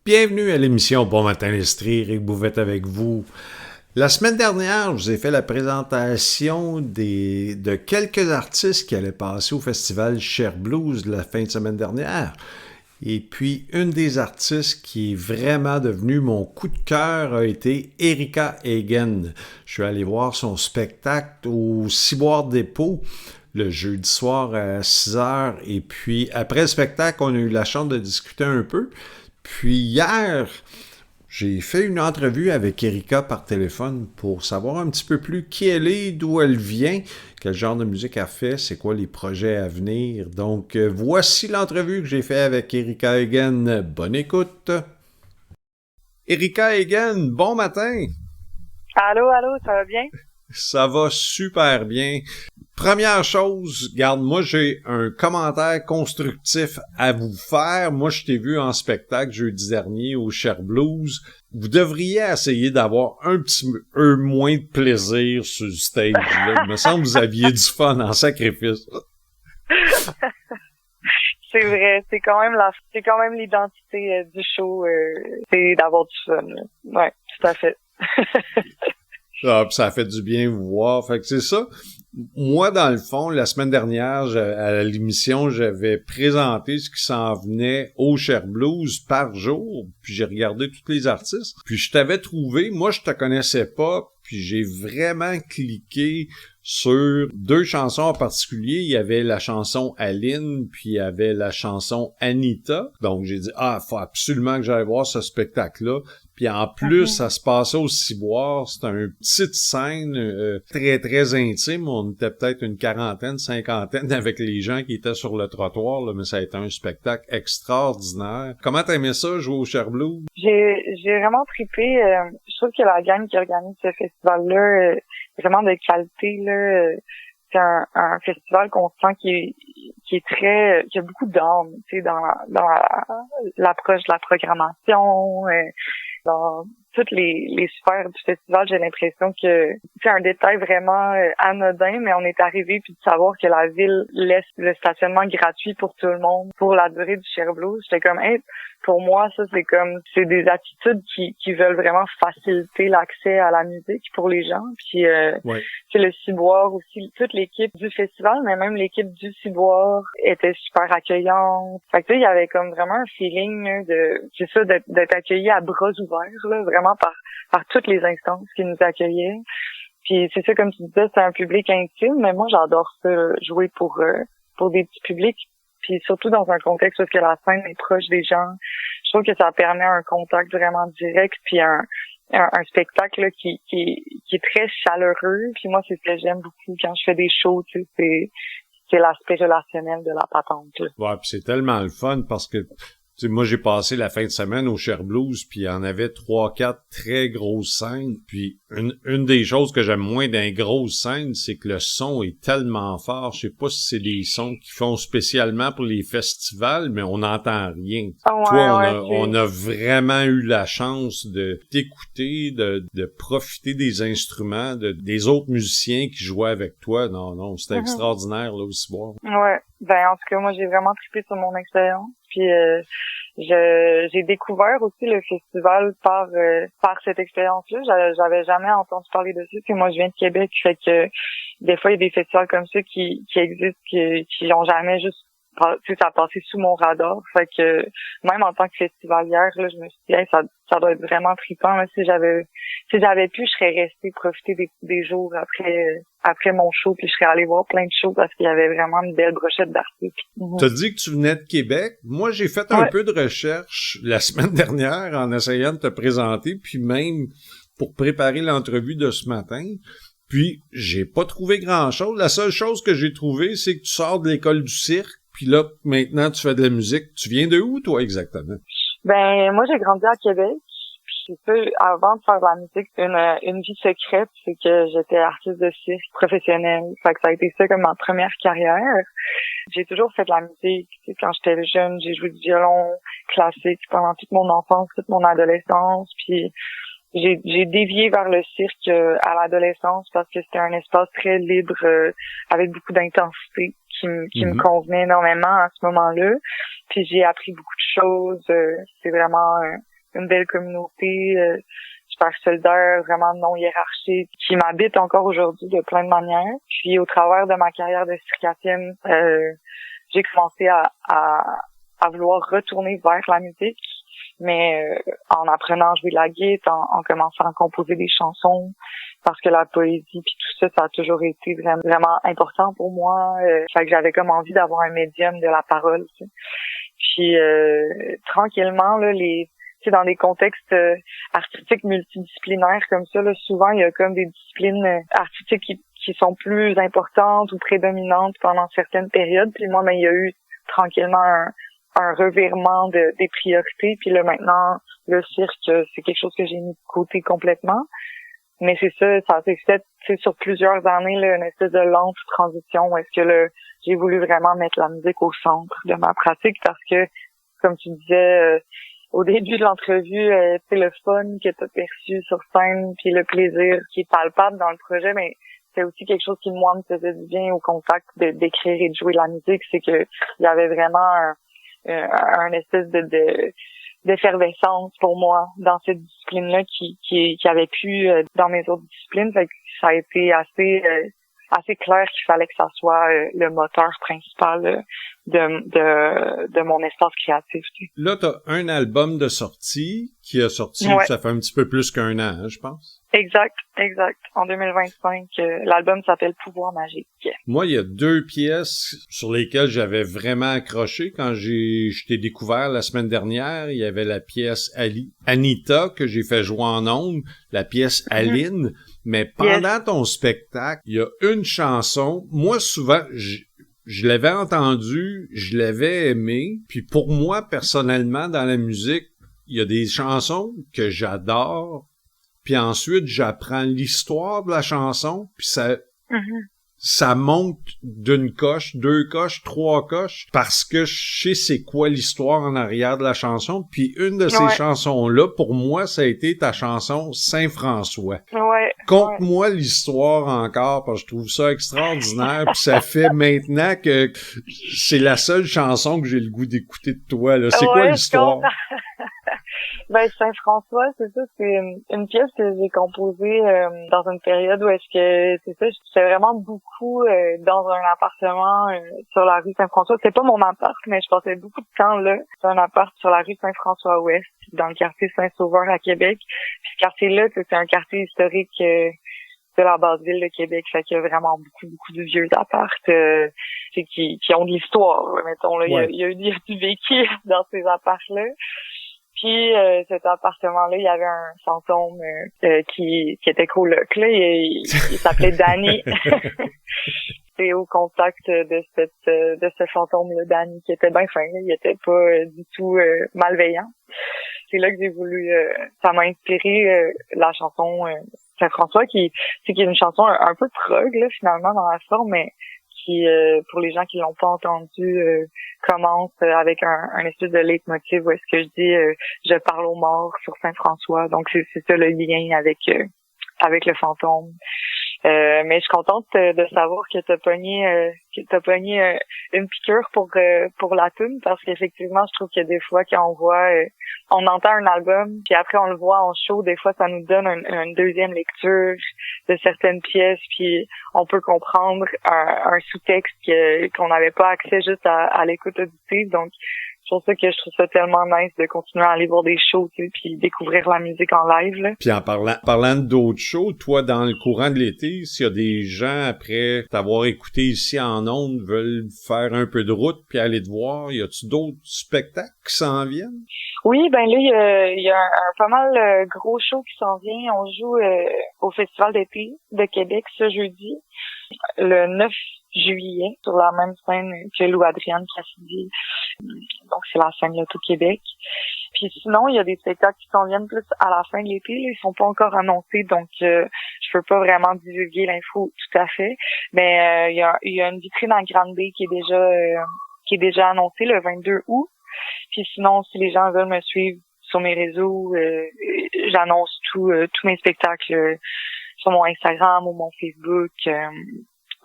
Bienvenue à l'émission Bon Matin l'Estrie, Rick Bouvette avec vous. La semaine dernière, je vous ai fait la présentation de quelques artistes qui allaient passer au festival Cher Blues la fin de semaine dernière. Et puis, une des artistes qui est vraiment devenue mon coup de cœur a été Erika Hagen. Je suis allé voir son spectacle au Ciboire Dépôt le jeudi soir à 6 heures. Et puis, après le spectacle, on a eu la chance de discuter un peu. Puis hier, j'ai fait une entrevue avec Erika par téléphone pour savoir un petit peu plus qui elle est, d'où elle vient, quel genre de musique elle fait, c'est quoi les projets à venir. Donc, voici l'entrevue que j'ai fait avec Erika Hagen. Bonne écoute! Erika Hagen, bon matin! Allô, ça va bien? Ça va super bien. Première chose, regarde, moi j'ai un commentaire constructif à vous faire. Moi, je t'ai vu en spectacle jeudi dernier au Cher Blues. Vous devriez essayer d'avoir un petit peu moins de plaisir sur le stage. Là. Il me semble que vous aviez du fun en sacrifice. C'est vrai, c'est quand même l'identité du show, c'est d'avoir du fun. Là. Ouais, tout à fait. Ah, puis ça a fait du bien vous voir. Fait que c'est ça. Moi, dans le fond, la semaine dernière, à l'émission, j'avais présenté ce qui s'en venait au Cher Blues par jour, puis j'ai regardé tous les artistes. Puis je t'avais trouvé, moi je te connaissais pas, puis j'ai vraiment cliqué sur deux chansons en particulier. Il y avait la chanson Aline, puis il y avait la chanson Anita. Donc j'ai dit, faut absolument que j'aille voir ce spectacle-là. Puis en plus, ça se passait au Ciboire. C'était une petite scène très, très intime. On était peut-être une quarantaine, cinquantaine avec les gens qui étaient sur le trottoir, là, mais ça a été un spectacle extraordinaire. Comment t'aimais ça, jouer au Cher Blues? J'ai vraiment trippé. Je trouve que la gang qui organise ce festival-là est vraiment de qualité. Là. C'est un festival qu'on sent qui a beaucoup d'âme, tu sais, dans l'approche de la programmation, dans toutes les sphères du festival. J'ai l'impression que c'est un détail vraiment anodin, mais on est arrivé puis de savoir que la ville laisse le stationnement gratuit pour tout le monde pour la durée du Cher Blues. J'étais comme, pour moi, ça c'est des attitudes qui veulent vraiment faciliter l'accès à la musique pour les gens. Puis c'est le Ciboire aussi, toute l'équipe du festival, mais même l'équipe du Ciboire était super accueillante. Fait que tu sais, il y avait comme vraiment un feeling là, d'être accueilli à bras ouverts, là, vraiment par toutes les instances qui nous accueillaient. Puis c'est ça, comme tu disais, c'est un public intime, mais moi j'adore ça, jouer pour des petits publics. Puis surtout dans un contexte où que la scène est proche des gens, je trouve que ça permet un contact vraiment direct, puis un spectacle là, qui est très chaleureux. Puis moi, c'est ce que j'aime beaucoup quand je fais des shows, tu sais, c'est l'aspect relationnel de la patente. Là. Ouais, puis c'est tellement le fun parce que tu sais, moi, j'ai passé la fin de semaine au Cher Blues, puis il y en avait 3-4 très grosses scènes. Puis une des choses que j'aime moins d'un grosses scènes, c'est que le son est tellement fort. Je sais pas si c'est des sons qu'ils font spécialement pour les festivals, mais on n'entend rien. On a vraiment eu la chance de t'écouter, de profiter des instruments, des autres musiciens qui jouaient avec toi. Non, c'était extraordinaire, là, aussi voir. Ouais, en tout cas, moi, j'ai vraiment trippé sur mon expérience. Puis j'ai découvert aussi le festival par cette expérience-là. J'avais jamais entendu parler dessus. Puis moi, je viens de Québec, fait que des fois il y a des festivals comme ça qui existent, qui ont jamais juste, tu sais, ça a passé sous mon radar. Fait que même en tant que festivalière, là, je me suis dit, ça doit être vraiment trippant. Là, si j'avais pu, je serais restée profiter des jours après mon show, puis je serais allée voir plein de shows parce qu'il y avait vraiment une belle brochette d'artistes. T'as dit que tu venais de Québec. Moi, j'ai fait un peu de recherche la semaine dernière en essayant de te présenter, puis même pour préparer l'entrevue de ce matin. Puis, j'ai pas trouvé grand-chose. La seule chose que j'ai trouvée, c'est que tu sors de l'école du cirque, puis là, maintenant, tu fais de la musique. Tu viens de où, toi, exactement? Moi, j'ai grandi à Québec. Puis ça, avant de faire de la musique, une vie secrète, c'est que j'étais artiste de cirque professionnelle. Fait que ça a été ça comme ma première carrière. J'ai toujours fait de la musique. Tu sais, quand j'étais jeune, j'ai joué du violon classique pendant toute mon enfance, toute mon adolescence. Puis j'ai dévié vers le cirque à l'adolescence parce que c'était un espace très libre avec beaucoup d'intensité qui me convenait énormément à ce moment-là. Puis j'ai appris beaucoup de choses. C'est vraiment une belle communauté super solidaire, vraiment non hiérarchique, qui m'habite encore aujourd'hui de plein de manières. Puis au travers de ma carrière de circassienne, j'ai commencé à vouloir retourner vers la musique, mais en apprenant à jouer de la guitare, en commençant à composer des chansons, parce que la poésie puis tout ça, ça a toujours été vraiment important pour moi. Fait que j'avais comme envie d'avoir un médium de la parole. Tu sais. Puis tranquillement, là, dans des contextes artistiques multidisciplinaires comme ça, là, souvent il y a comme des disciplines artistiques qui sont plus importantes ou prédominantes pendant certaines périodes. Puis moi, il y a eu tranquillement un revirement des priorités. Puis là, maintenant, le cirque, c'est quelque chose que j'ai mis de côté complètement. Mais c'est ça s'est fait sur plusieurs années, là, une espèce de lente transition où est-ce que j'ai voulu vraiment mettre la musique au centre de ma pratique parce que, comme tu disais, au début de l'entrevue, c'est le fun que tu as perçu sur scène, puis le plaisir qui est palpable dans le projet, mais c'est aussi quelque chose qui, moi, me faisait du bien au contact d'écrire et de jouer de la musique, c'est que il y avait vraiment un espèce d'effervescence pour moi dans cette discipline-là qui avait plus dans mes autres disciplines. Fait que ça a été assez clair qu'il fallait que ça soit le moteur principal de mon espace créatif. Tu sais. Là, t'as un album de sortie qui a sorti, ouais. Ça fait un petit peu plus qu'un an, hein, je pense. Exact. En 2025, l'album s'appelle Pouvoir magique. Moi, il y a 2 pièces sur lesquelles j'avais vraiment accroché quand je t'ai découvert la semaine dernière. Il y avait la pièce Anita que j'ai fait jouer en ondes, la pièce Aline. Mais pendant ton spectacle, il y a une chanson. Moi, souvent, je l'avais entendue, je l'avais aimée. Puis pour moi, personnellement, dans la musique, il y a des chansons que j'adore. Puis ensuite, j'apprends l'histoire de la chanson. Puis ça monte d'une coche, 2 coches, 3 coches, parce que je sais c'est quoi l'histoire en arrière de la chanson. Puis une de ces chansons-là, pour moi, ça a été ta chanson Saint-François. Ouais. Conte-moi l'histoire encore, parce que je trouve ça extraordinaire. Puis ça fait maintenant que c'est la seule chanson que j'ai le goût d'écouter de toi. Là. C'est quoi l'histoire? Saint-François, c'est ça, c'est une pièce que j'ai composée dans une période où est-ce que, c'est ça, j'étais vraiment beaucoup dans un appartement sur la rue Saint-François. C'était pas mon appart, mais je passais beaucoup de temps là. C'est un appart sur la rue Saint-François-Ouest, dans le quartier Saint-Sauveur à Québec. Puis ce quartier-là, c'est un quartier historique de la base ville de Québec, fait qu'il y a vraiment beaucoup de vieux apparts qui ont de l'histoire, mettons là. Il y a du vécu dans ces apparts-là. Puis cet appartement-là, il y avait un fantôme qui était coloc là, il s'appelait Danny. C'est au contact de ce fantôme-là, Danny, qui était bien fin, il était pas du tout malveillant. C'est là que j'ai voulu ça m'a inspiré la chanson Saint-François qui est une chanson un peu prog là finalement dans la forme, mais qui pour les gens qui l'ont pas entendu commence avec un espèce de leitmotiv où est-ce que je dis je parle aux morts sur Saint-François. Donc c'est ça le lien avec le fantôme. Mais je suis contente de savoir que t'as pogné une piqûre pour la tune, parce qu'effectivement je trouve que des fois quand on entend un album puis après on le voit en show, des fois ça nous donne une deuxième lecture de certaines pièces, puis on peut comprendre un sous-texte qu'on n'avait pas accès juste à l'écoute auditive. Donc c'est pour ça que je trouve ça tellement nice de continuer à aller voir des shows, tu sais, puis découvrir la musique en live, là. Puis en parlant d'autres shows, toi, dans le courant de l'été, s'il y a des gens, après t'avoir écouté ici en ondes, veulent faire un peu de route puis aller te voir, y a-tu d'autres spectacles qui s'en viennent? Oui, ben là, il y a un pas mal gros show qui s'en vient. On joue au Festival d'été de Québec ce jeudi, le 9 juillet, sur la même scène que Lou-Adrienne Cassidy. Donc, c'est la scène Loto-Québec. Puis sinon, il y a des spectacles qui s'en viennent plus à la fin de l'été. Là, ils sont pas encore annoncés, donc je peux pas vraiment divulguer l'info tout à fait. Mais il y a une vitrine en Grande Bay qui est déjà annoncée le 22 août. Puis sinon, si les gens veulent me suivre sur mes réseaux, j'annonce tous mes spectacles sur mon Instagram ou mon Facebook.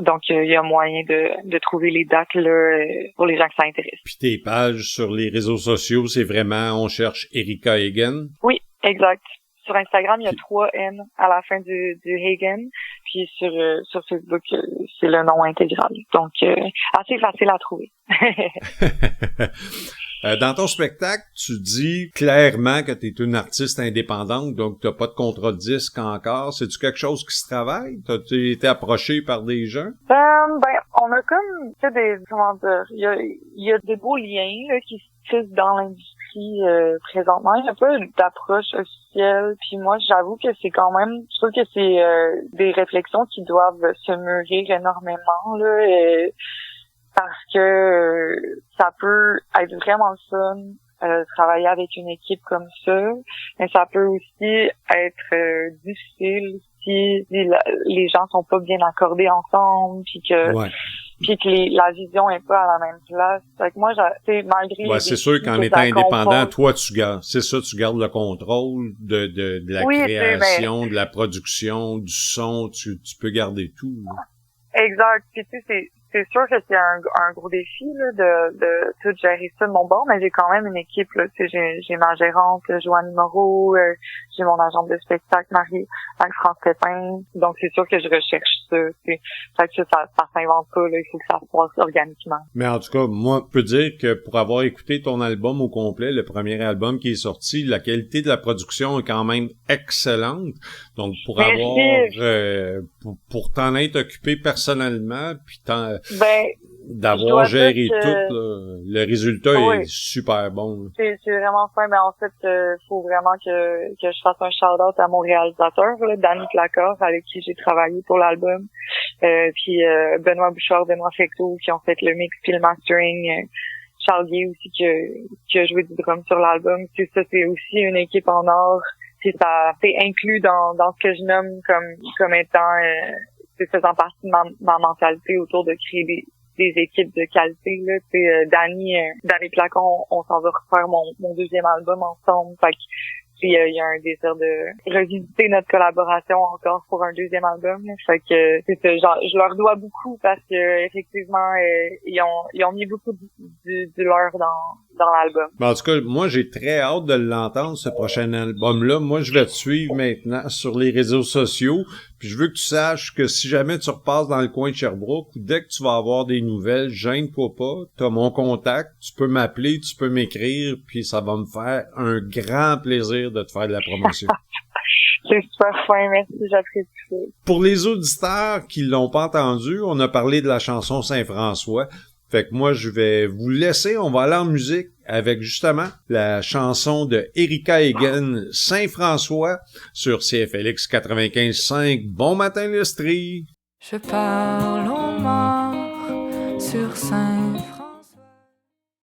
Donc, il y a moyen de trouver les dates là pour les gens que ça intéresse. Puis tes pages sur les réseaux sociaux, c'est vraiment, on cherche Erika Hagen? Oui, exact. Sur Instagram, il y a 3 N à la fin du Hagen. Puis sur Facebook, c'est le nom intégral. Donc, assez facile à trouver. Dans ton spectacle, tu dis clairement que tu es une artiste indépendante, donc tu n'as pas de contrat de disque encore. C'est-tu quelque chose qui se travaille? T'as-tu été approché par des gens? On a comme, tu sais, comment dire, il y a des beaux liens là, qui se tissent dans l'industrie présentement. Il n'y a pas d'approche officielle. Puis moi, j'avoue que c'est quand même, je trouve que c'est des réflexions qui doivent se mûrir énormément là. Parce que ça peut être vraiment le fun travailler avec une équipe comme ça, mais ça peut aussi être difficile si les gens sont pas bien accordés ensemble, puis que la vision est pas à la même place. Fait que moi, malgré c'est sûr qu'en étant indépendant, toi tu gardes, c'est ça, tu gardes le contrôle de la création, de la production, du son, tu peux garder tout. Là. Exact. Puis tu sais, c'est sûr que c'est un gros défi là, de tout gérer ça de mon bord, mais j'ai quand même une équipe là. Tu sais, j'ai ma gérante Joanne Moreau, j'ai mon agent de spectacle Marie-France Pépin. Donc c'est sûr que je recherche ça. Fait que ça s'invente pas là. Il faut que ça se passe organiquement. Mais en tout cas, moi, je peux dire que pour avoir écouté ton album au complet, le premier album qui est sorti, la qualité de la production est quand même excellente. Donc pour pour t'en être occupé personnellement, puis d'avoir géré tout, le résultat est super bon. C'est vraiment fin, mais en fait, faut vraiment que je fasse un shout-out à mon réalisateur, là, Danny Placard, avec qui j'ai travaillé pour l'album, puis Benoît Bouchard, Benoît Fecteau, qui ont fait le mix puis le mastering, Charles Guy aussi qui a joué du drum sur l'album. Puis ça, c'est aussi une équipe en or. Puis ça, c'est inclus dans ce que je nomme comme étant faisant partie de ma mentalité autour de créer des équipes de qualité là. Tu sais, Danny Placon, on s'en va refaire mon deuxième album ensemble. Fait que il y a un désir de revisiter notre collaboration encore pour un deuxième album. Là. Fait que c'est ça, genre, je leur dois beaucoup parce que effectivement ils ont mis beaucoup du leur dans l'album. En tout cas, moi j'ai très hâte de l'entendre ce prochain album-là. Moi je vais te suivre maintenant sur les réseaux sociaux. Puis je veux que tu saches que si jamais tu repasses dans le coin de Sherbrooke, dès que tu vas avoir des nouvelles, gêne-toi pas, t'as mon contact, tu peux m'appeler, tu peux m'écrire, puis ça va me faire un grand plaisir de te faire de la promotion. C'est super fin, merci, j'apprécie ça. Pour les auditeurs qui l'ont pas entendu, on a parlé de la chanson Saint-François. Fait que moi, je vais vous laisser, on va aller en musique avec justement la chanson de Erika Hagen, Saint-François, sur CFLX 95.5. Bon matin, l'Estrie! Je parle aux morts sur Saint-François.